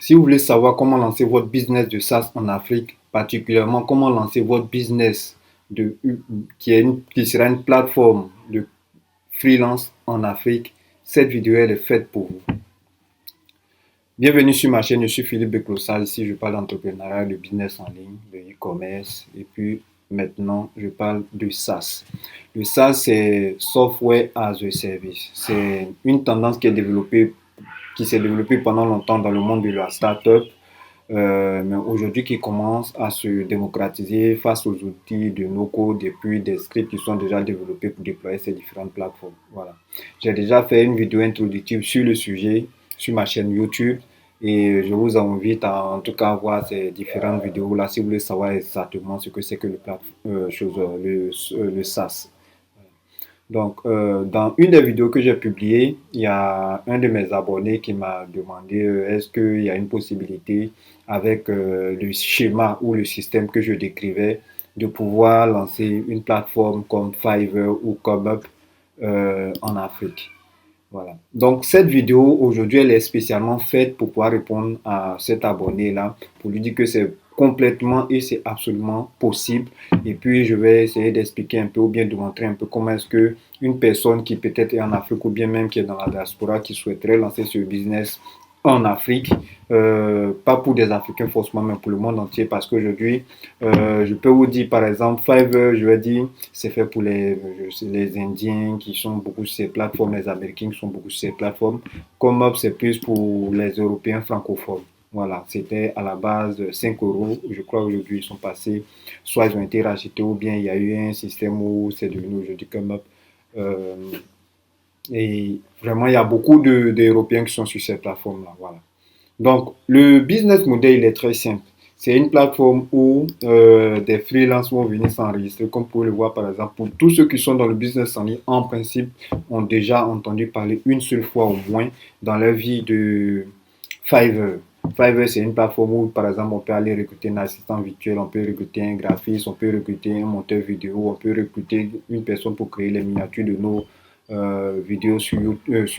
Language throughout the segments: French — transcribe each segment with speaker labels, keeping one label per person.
Speaker 1: Si vous voulez savoir comment lancer votre business de SaaS en Afrique, particulièrement comment lancer votre business de, qui sera une plateforme de freelance en Afrique, cette vidéo elle est faite pour vous. Bienvenue sur ma chaîne, je suis Philippe Beclossal. Ici, je parle d'entrepreneuriat, de business en ligne, de e-commerce et puis maintenant, je parle de SaaS. Le SaaS, c'est Software as a Service. C'est une tendance qui s'est développée pendant longtemps dans le monde de la startup, mais aujourd'hui qui commence à se démocratiser face aux outils de no-code et puis des scripts qui sont déjà développés pour déployer ces différentes plateformes. Voilà. J'ai déjà fait une vidéo introductive sur le sujet sur ma chaîne YouTube et je vous invite à en tout cas voir ces différentes vidéos là si vous voulez savoir exactement ce que c'est que le SaaS. Donc, dans une des vidéos que j'ai publiées, il y a un de mes abonnés qui m'a demandé est-ce qu'il y a une possibilité avec le schéma ou le système que je décrivais de pouvoir lancer une plateforme comme Fiverr ou ComeUp en Afrique. Voilà. Donc, cette vidéo, aujourd'hui, elle est spécialement faite pour pouvoir répondre à cet abonné-là, pour lui dire que c'est complètement et c'est absolument possible. Et puis, je vais essayer d'expliquer un peu ou bien de montrer un peu comment est-ce que une personne qui peut-être est en Afrique ou bien même qui est dans la diaspora, qui souhaiterait lancer ce business en Afrique, pas pour des Africains forcément, mais pour le monde entier, parce qu'aujourd'hui, je peux vous dire, par exemple, Fiverr, je vais dire, c'est fait pour les Indiens qui sont beaucoup sur ces plateformes, les Américains qui sont beaucoup sur ces plateformes. ComeUp, c'est plus pour les Européens francophones. Voilà, c'était à la base 5 euros. Je crois aujourd'hui ils sont passés, soit ils ont été rachetés ou bien il y a eu un système où c'est devenu aujourd'hui ComeUp. Euh, et vraiment, il y a beaucoup d'Européens qui sont sur cette plateforme-là. Voilà. Donc, le business model, il est très simple. C'est une plateforme où des freelances vont venir s'enregistrer, comme vous pouvez le voir par exemple. Pour tous ceux qui sont dans le business en ligne, en principe, ont déjà entendu parler une seule fois au moins dans leur vie de Fiverr. Fiverr, c'est une plateforme où, par exemple, on peut aller recruter un assistant virtuel, on peut recruter un graphiste, on peut recruter un monteur vidéo, on peut recruter une personne pour créer les miniatures de nos vidéos sur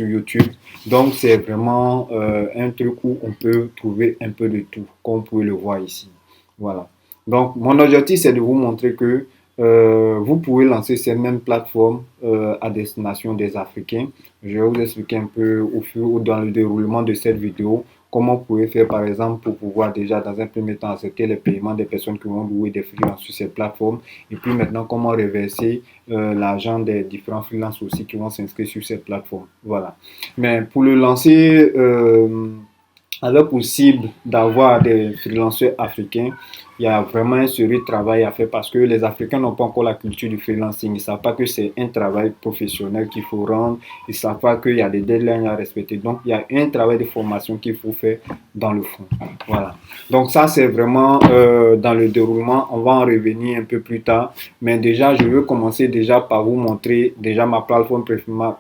Speaker 1: YouTube. Donc, c'est vraiment un truc où on peut trouver un peu de tout, comme vous pouvez le voir ici. Voilà. Donc, mon objectif, c'est de vous montrer que vous pouvez lancer ces mêmes plateformes à destination des Africains. Je vais vous expliquer un peu au fur dans le déroulement de cette vidéo comment vous pouvez faire par exemple pour pouvoir déjà dans un premier temps accepter les paiements des personnes qui vont louer des freelances sur cette plateforme et puis maintenant comment reverser l'argent des différents freelances aussi qui vont s'inscrire sur cette plateforme. Voilà. Mais pour le lancer, alors possible d'avoir des freelancers africains, il y a vraiment un sérieux travail à faire parce que les Africains n'ont pas encore la culture du freelancing. Ils ne savent pas que c'est un travail professionnel qu'il faut rendre. Ils ne savent pas qu'il y a des deadlines à respecter. Donc, il y a un travail de formation qu'il faut faire dans le fond. Voilà. Donc, ça, c'est vraiment dans le déroulement. On va en revenir un peu plus tard. Mais déjà, je veux commencer déjà par vous montrer déjà ma plateforme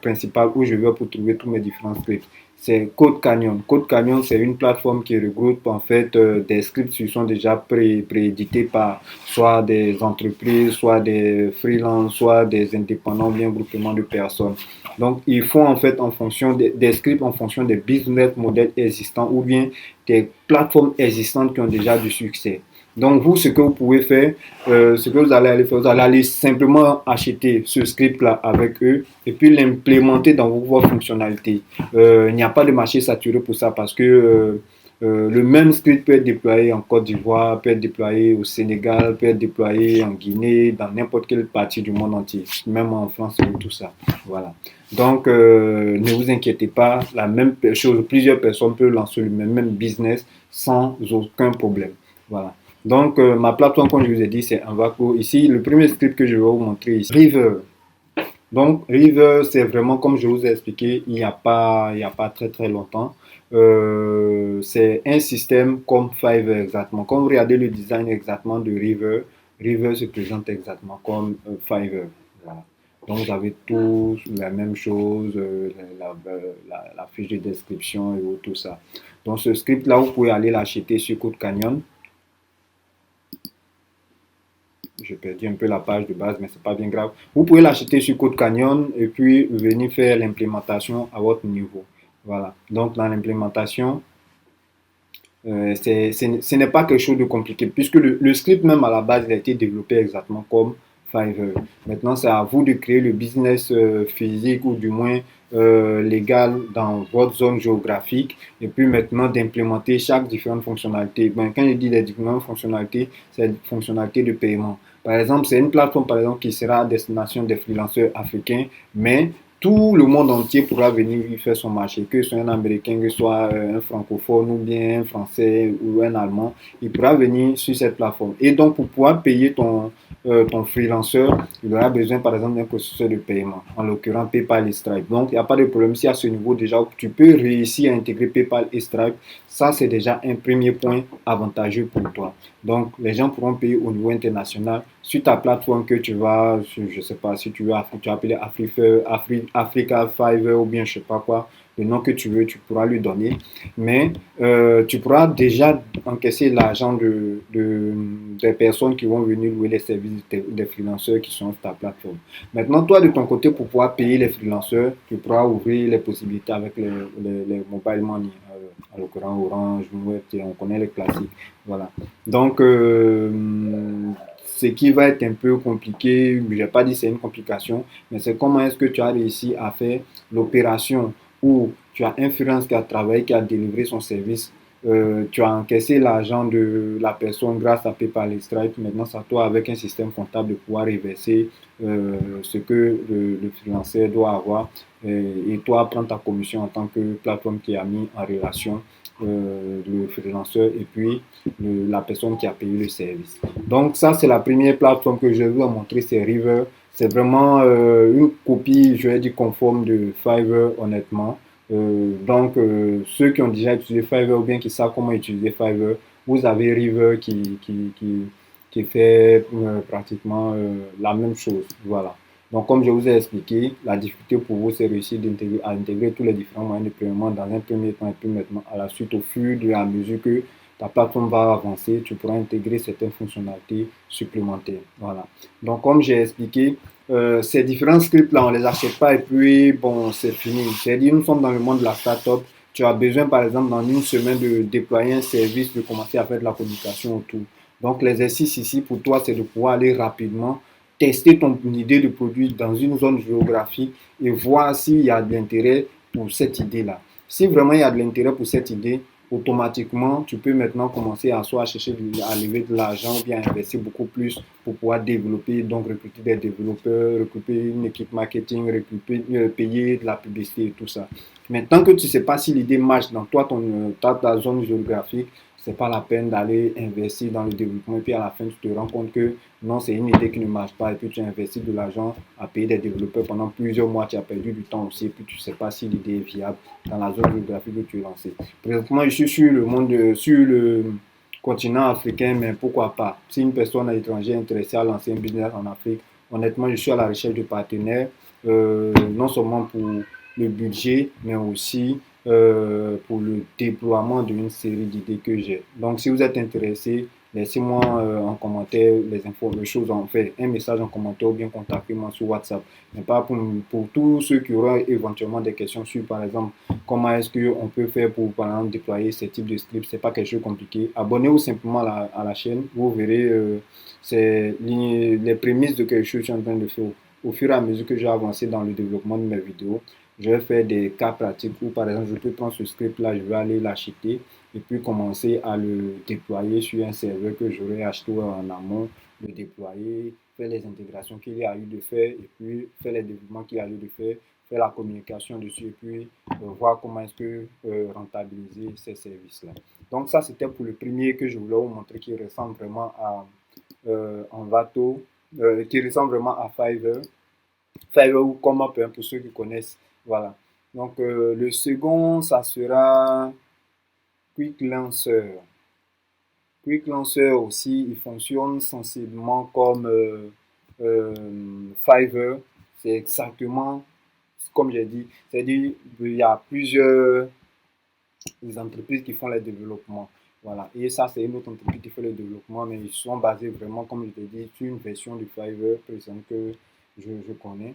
Speaker 1: principale où je vais pour trouver tous mes différents scripts. C'est Code Canyon. Code Canyon, c'est une plateforme qui regroupe en fait des scripts qui sont déjà préédités par soit des entreprises, soit des freelances, soit des indépendants, bien groupements de personnes. Donc, ils font en fait en fonction des scripts en fonction des business models existants ou bien des plateformes existantes qui ont déjà du succès. Donc, vous, ce que vous pouvez faire, ce que vous allez aller faire, vous allez aller simplement acheter ce script-là avec eux et puis l'implémenter dans vos fonctionnalités. Il n'y a pas de marché saturé pour ça parce que le même script peut être déployé en Côte d'Ivoire, peut être déployé au Sénégal, peut être déployé en Guinée, dans n'importe quelle partie du monde entier, même en France et tout ça. Voilà. Donc, ne vous inquiétez pas, la même chose, plusieurs personnes peuvent lancer le même business sans aucun problème. Voilà. Donc, ma plateforme, comme je vous ai dit, c'est Envaco. Ici, le premier script que je vais vous montrer ici, River. Donc, River, c'est vraiment comme je vous ai expliqué il y a pas très très longtemps. C'est un système comme Fiverr exactement. Quand vous regardez le design exactement de River, River se présente exactement comme Fiverr. Voilà. Donc, vous avez tous la même chose, la fiche de description et tout ça. Donc, ce script-là, vous pouvez aller l'acheter sur Code Canyon. J'ai perdu un peu la page de base, mais c'est pas bien grave. Vous pouvez l'acheter sur Code Canyon et puis venir faire l'implémentation à votre niveau. Voilà. Donc, dans l'implémentation, Ce n'est pas quelque chose de compliqué, puisque le script même à la base, il a été développé exactement comme Fiverr. Maintenant, c'est à vous de créer le business physique ou du moins légal dans votre zone géographique et puis maintenant d'implémenter chaque différente fonctionnalité. Ben, quand je dis les différentes fonctionnalités, c'est les fonctionnalités de paiement. Par exemple, c'est une plateforme par exemple, qui sera à destination des freelanceurs africains, mais tout le monde entier pourra venir y faire son marché, que ce soit un Américain, que ce soit un francophone ou bien un Français ou un Allemand, il pourra venir sur cette plateforme. Et donc, pour pouvoir payer ton freelanceur, il aura besoin, par exemple, d'un processus de paiement, en l'occurrence PayPal et Stripe. Donc, il n'y a pas de problème si à ce niveau déjà, tu peux réussir à intégrer PayPal et Stripe. Ça, c'est déjà un premier point avantageux pour toi. Donc, les gens pourront payer au niveau international sur ta plateforme que tu vas, je ne sais pas si tu vas appeler Africa Fiverr ou bien je ne sais pas quoi, le nom que tu veux, tu pourras lui donner. Mais tu pourras déjà encaisser l'argent des personnes qui vont venir louer les services des freelanceurs qui sont sur ta plateforme. Maintenant, toi, de ton côté, pour pouvoir payer les freelanceurs, tu pourras ouvrir les possibilités avec les mobile money, en l'occurrence Orange, Mouette, on connaît les classiques. Voilà. Donc, ce qui va être un peu compliqué, je n'ai pas dit c'est une complication, mais c'est comment est-ce que tu as réussi à faire l'opération où tu as un freelance qui a travaillé, qui a délivré son service, tu as encaissé l'argent de la personne grâce à PayPal et Stripe. Maintenant, c'est à toi, avec un système comptable, de pouvoir reverser ce que le freelancer doit avoir et toi, prendre ta commission en tant que plateforme qui a mis en relation le freelanceur et puis la personne qui a payé le service. Donc ça, c'est la première plateforme que je vais vous montrer, c'est River. C'est vraiment une copie, je vais dire, conforme de Fiverr, honnêtement. Ceux qui ont déjà utilisé Fiverr ou bien qui savent comment utiliser Fiverr, vous avez River qui fait pratiquement la même chose. Voilà. Donc, comme je vous ai expliqué, la difficulté pour vous, c'est réussir à intégrer tous les différents moyens de paiement dans un premier temps et puis maintenant, à la suite, au fur et à mesure que ta plateforme va avancer, tu pourras intégrer certaines fonctionnalités supplémentaires. Voilà. Donc, comme j'ai expliqué, ces différents scripts-là, on ne les achète pas et puis, bon, c'est fini. C'est-à-dire, nous sommes dans le monde de la startup. Tu as besoin, par exemple, dans une semaine de déployer un service, de commencer à faire de la communication autour. Donc, l'exercice ici pour toi, c'est de pouvoir aller rapidement tester ton idée de produit dans une zone géographique et voir s'il y a de l'intérêt pour cette idée-là. Si vraiment il y a de l'intérêt pour cette idée, automatiquement, tu peux maintenant commencer à soit chercher à lever de l'argent ou bien investir beaucoup plus pour pouvoir développer, donc recruter des développeurs, recruter une équipe marketing, recruter, payer de la publicité et tout ça. Mais tant que tu ne sais pas si l'idée marche dans toi, ta zone géographique, c'est pas la peine d'aller investir dans le développement et puis à la fin tu te rends compte que non, c'est une idée qui ne marche pas et puis tu investis de l'argent à payer des développeurs pendant plusieurs mois, tu as perdu du temps aussi et puis tu ne sais pas si l'idée est viable dans la zone géographique où tu es lancé. Présentement, je suis sur sur le continent africain, mais pourquoi pas? Si une personne à l'étranger est intéressée à lancer un business en Afrique, honnêtement, je suis à la recherche de partenaires, non seulement pour le budget, mais aussi pour le déploiement d'une série d'idées que j'ai. Donc, si vous êtes intéressé, laissez-moi en commentaire les infos, les choses en fait, un message en commentaire ou bien contactez-moi sur WhatsApp. Mais pas pour tous ceux qui auront éventuellement des questions sur, par exemple, comment est-ce qu'on peut faire pour, par exemple, déployer ce type de script. C'est pas quelque chose de compliqué. Abonnez-vous simplement à la chaîne. Vous verrez, c'est les prémices de quelque chose que je suis en train de faire. Au fur et à mesure que j'ai avancé dans le développement de mes vidéos, je vais faire des cas pratiques où, par exemple, je peux prendre ce script-là, je vais aller l'acheter et puis commencer à le déployer sur un serveur que j'aurais acheté en amont, le déployer, faire les intégrations qu'il y a eu de faire et puis faire les développements qu'il y a eu de faire, faire la communication dessus et puis voir comment est-ce que rentabiliser ces services-là. Donc ça, c'était pour le premier que je voulais vous montrer qui ressemble vraiment à Envato, qui ressemble vraiment à Fiverr. Fiverr ou Comupper pour ceux qui connaissent. Voilà. Donc le second, ça sera Quick Lancer. Quick Lancer aussi, il fonctionne sensiblement comme Fiverr. C'est exactement comme j'ai dit. C'est-à-dire qu'il y a plusieurs entreprises qui font les développements. Voilà. Et ça, c'est une autre entreprise qui fait le développement, mais ils sont basés vraiment, comme je t'ai dit, sur une version du Fiverr présente que je connais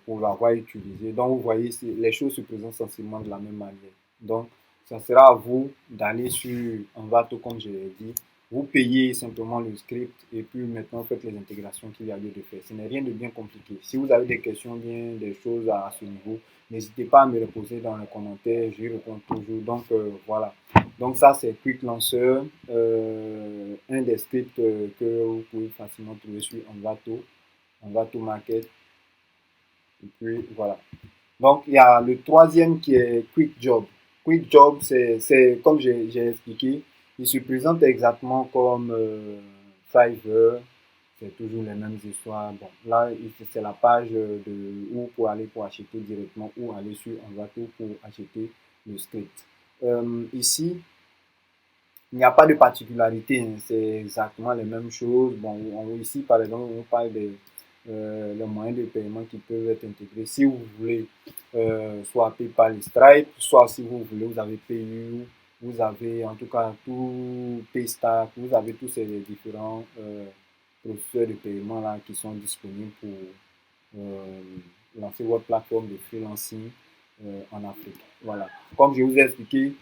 Speaker 1: pour l'avoir utilisé. Donc, vous voyez, les choses se présentent sensiblement de la même manière. Donc, ça sera à vous d'aller sur Envato, comme je l'ai dit. Vous payez simplement le script et puis maintenant faites les intégrations qu'il y a lieu de faire. Ce n'est rien de bien compliqué. Si vous avez des questions, bien des choses à ce niveau, n'hésitez pas à me les poser dans les commentaires. J'y réponds toujours. Donc voilà. Donc ça, c'est Quick Launcher, un des scripts que vous pouvez facilement trouver sur Envato, Envato Market. Et puis voilà. Donc, il y a le troisième qui est Quick Job. Quick Job, c'est comme j'ai expliqué, il se présente exactement comme Fiverr. C'est toujours les mêmes histoires. Bon, là, c'est la page où pour aller pour acheter directement ou aller sur Envato pour acheter le script. Ici, il n'y a pas de particularité, hein, c'est exactement les mêmes choses. Bon, ici, par exemple, on parle des les moyens de paiement qui peuvent être intégrés. Si vous voulez, soit PayPal et Stripe, soit si vous voulez, vous avez PayU, vous avez en tout cas tout Paystack, vous avez tous ces différents processeurs de paiement là qui sont disponibles pour euh, lancer votre plateforme de freelancing en Afrique. Voilà. Comme je vous ai expliqué,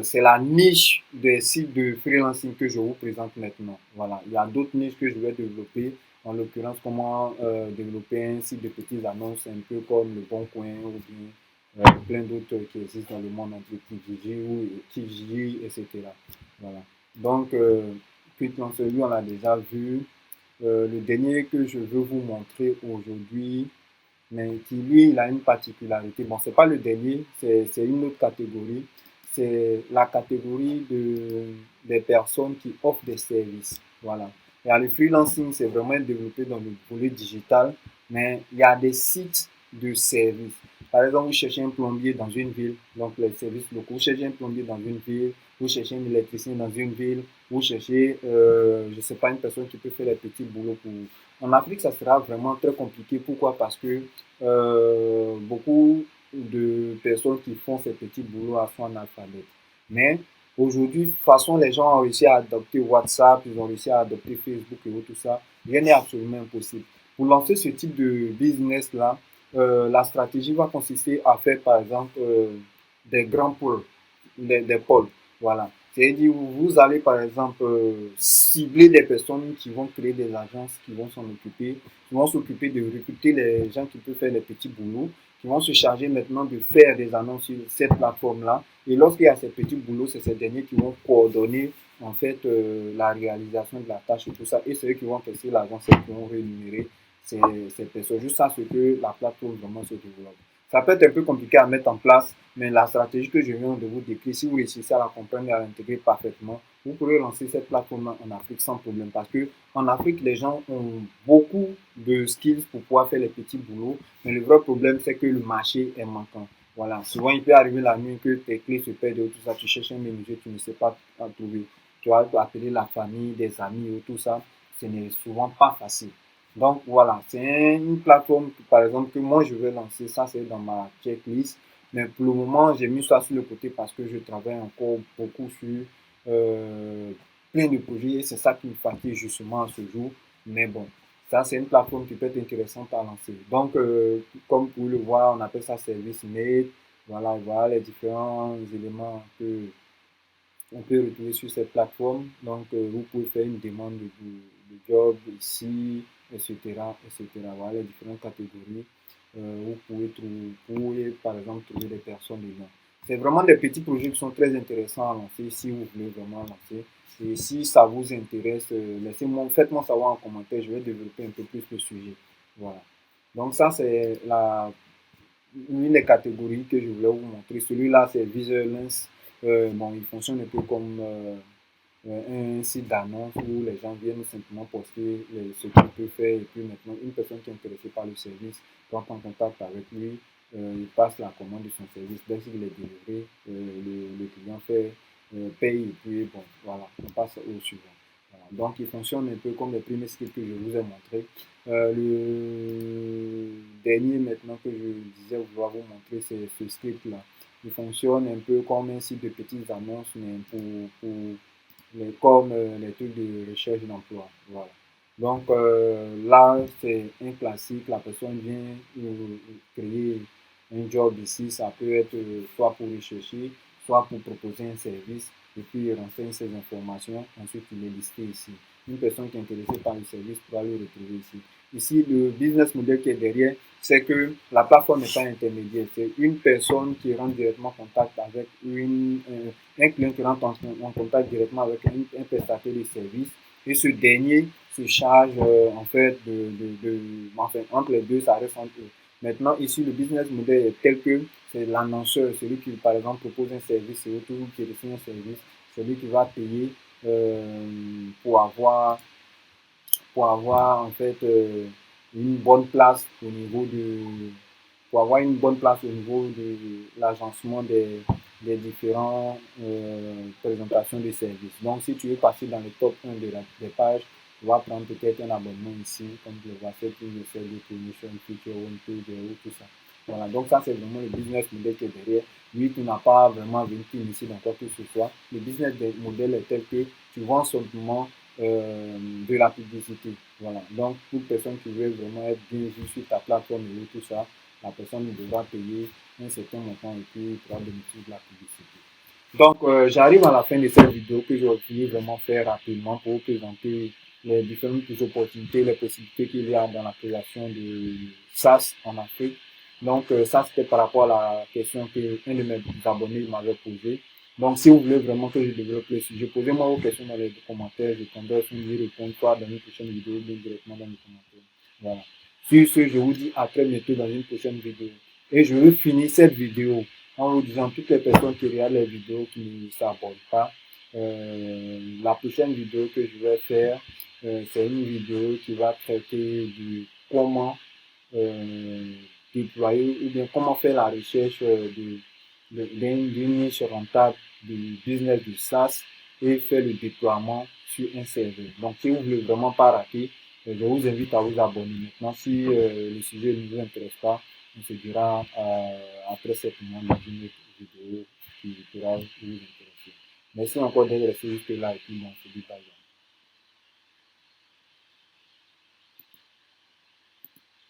Speaker 1: c'est la niche des sites de freelancing que je vous présente maintenant. Voilà. Il y a d'autres niches que je vais développer. En l'occurrence, comment développer un site de petites annonces, un peu comme le Bon Coin ou bien plein d'autres qui existent dans le monde entre Kijiji ou Kijiji, etc. Voilà. Donc, celui on l'a déjà vu. Le dernier que je veux vous montrer aujourd'hui, mais qui lui, il a une particularité. Bon, c'est pas le dernier, c'est une autre catégorie. C'est la catégorie des personnes qui offrent des services. Voilà. Il y a le freelancing, c'est vraiment développé dans le volet digital, mais il y a des sites de services. Par exemple, vous cherchez un plombier dans une ville, donc les services locaux. Vous cherchez un plombier dans une ville, vous cherchez un électricien dans une ville, vous cherchez, je ne sais pas, une personne qui peut faire les petits boulots pour. En Afrique, ça sera vraiment très compliqué. Pourquoi? Parce que beaucoup de personnes qui font ces petits boulots sont analphabètes. Mais aujourd'hui, de toute façon, les gens ont réussi à adopter WhatsApp, ils ont réussi à adopter Facebook et tout ça. Rien n'est absolument impossible. Pour lancer ce type de business-là, la stratégie va consister à faire, par exemple, des grands pôles, des pôles. Voilà. C'est-à-dire, vous allez, par exemple, cibler des personnes qui vont créer des agences, qui vont s'en occuper, qui vont s'occuper de recruter les gens qui peuvent faire les petits boulots, qui vont se charger maintenant de faire des annonces sur cette plateforme-là. Et lorsqu'il y a ces petits boulots, c'est ces derniers qui vont coordonner en fait la réalisation de la tâche et tout ça. Et c'est eux qui vont tester l'argent, c'est eux qui vont rémunérer ces personnes. Juste à ce que la plateforme vraiment se développe. Ça peut être un peu compliqué à mettre en place, mais la stratégie que je viens de vous décrire, si vous réussissez à la comprendre et à l'intégrer parfaitement, vous pourrez lancer cette plateforme en Afrique sans problème. Parce que en Afrique, les gens ont beaucoup de skills pour pouvoir faire les petits boulots, mais le vrai problème, c'est que le marché est manquant. Voilà, souvent il peut arriver la nuit que tes clés se perdent et tout ça, tu cherches un menuisier, tu ne sais pas trouver. Tu vas appeler la famille, des amis et tout ça, ce n'est souvent pas facile. Donc voilà, c'est une plateforme, par exemple, que moi je vais lancer, ça c'est dans ma checklist. Mais pour le moment, j'ai mis ça sur le côté parce que je travaille encore beaucoup sur euh, plein de projets et c'est ça qui me fatigue justement à ce jour. Mais bon, ça c'est une plateforme qui peut être intéressante à lancer. Donc, comme vous pouvez le voir, on appelle ça service mail. Voilà, voilà les différents éléments que on peut retrouver sur cette plateforme. Donc, vous pouvez faire une demande de job ici, etc., etc. Voilà les différentes catégories. Vous pouvez, par exemple, trouver des personnes dedans. C'est vraiment des petits projets qui sont très intéressants à lancer si vous voulez vraiment lancer. Et si ça vous intéresse, laissez-moi, faites-moi savoir en commentaire, je vais développer un peu plus le sujet. Voilà. Donc ça, c'est une des catégories que je voulais vous montrer. Celui-là, c'est Visualance. Bon, il fonctionne un peu comme un site d'annonce où les gens viennent simplement poster ce qu'il peut faire et puis maintenant une personne qui est intéressée par le service rentre en contact avec lui, il passe la commande de son service. Dès qu'il est délivré, le client paye et puis bon, voilà, on passe au suivant. Voilà. Donc il fonctionne un peu comme les premiers scripts que je vous ai montré. Le dernier maintenant que je disais vouloir vous montrer, c'est ce script-là. Il fonctionne un peu comme un site de petites annonces, mais comme les trucs de recherche d'emploi. Voilà. Donc là, c'est un classique. La personne vient créer un job ici. Ça peut être soit pour rechercher, soit pour proposer un service, et puis il renseigne ces informations, ensuite il est listé ici. Une personne qui est intéressée par le service pourra le retrouver ici. Ici, le business model qui est derrière, c'est que la plateforme n'est pas intermédiaire. C'est une personne qui rentre directement en contact avec un client qui rentre en contact directement avec un prestataire de service. Et ce dernier se charge en fait enfin, entre les deux, ça reste entre eux. Maintenant, ici, le business model est tel que c'est l'annonceur, celui qui, par exemple, propose un service, c'est autour qui reçoit un service, celui qui va payer pour avoir en fait une bonne place au niveau de pour avoir une bonne place au niveau de l'agencement des différentes présentations de services. Donc, si tu veux passer dans le top 1 des pages, tu vas prendre peut-être un abonnement ici, comme tu le vois, c'est pour le service de promotion, feature, one page, tout ça. Voilà, donc ça, c'est vraiment le business model qui est derrière. Lui, tu n'as pas vraiment à venir ici dans quoi que ce soit. Le business model est tel que tu vends simplement de la publicité. Voilà. Donc, toute personne qui veut vraiment être bien vue sur ta plateforme et tout ça, la personne devra payer un certain montant et puis pourra bénéficier de la publicité. Donc, j'arrive à la fin de cette vidéo que j'ai voulu vraiment faire rapidement pour vous présenter les différentes opportunités, les possibilités qu'il y a dans la création de SaaS en Afrique. Donc, ça, c'était par rapport à la question qu'un de mes abonnés m'avait posée. Donc, si vous voulez vraiment que je développe le sujet, posez-moi vos questions dans les commentaires. Je tendrai à y répondre soit dans une prochaine vidéo, bien directement dans les commentaires. Voilà. Sur ce, je vous dis à très bientôt dans une prochaine vidéo. Et je veux finir cette vidéo en vous disant toutes les personnes qui regardent les vidéos qui ne s'abonnent pas, la prochaine vidéo que je vais faire, c'est une vidéo qui va traiter de comment déployer ou bien comment faire la recherche d'une niche rentable du business du SaaS et faire le déploiement sur un serveur. Donc, si vous ne voulez vraiment pas rater, je vous invite à vous abonner. Maintenant, si le sujet ne vous intéresse pas, on se dira après 7 mois dans une autre vidéo qui pourra vous intéresser. Merci encore d'être resté jusque là et puis bon, on se dit bye.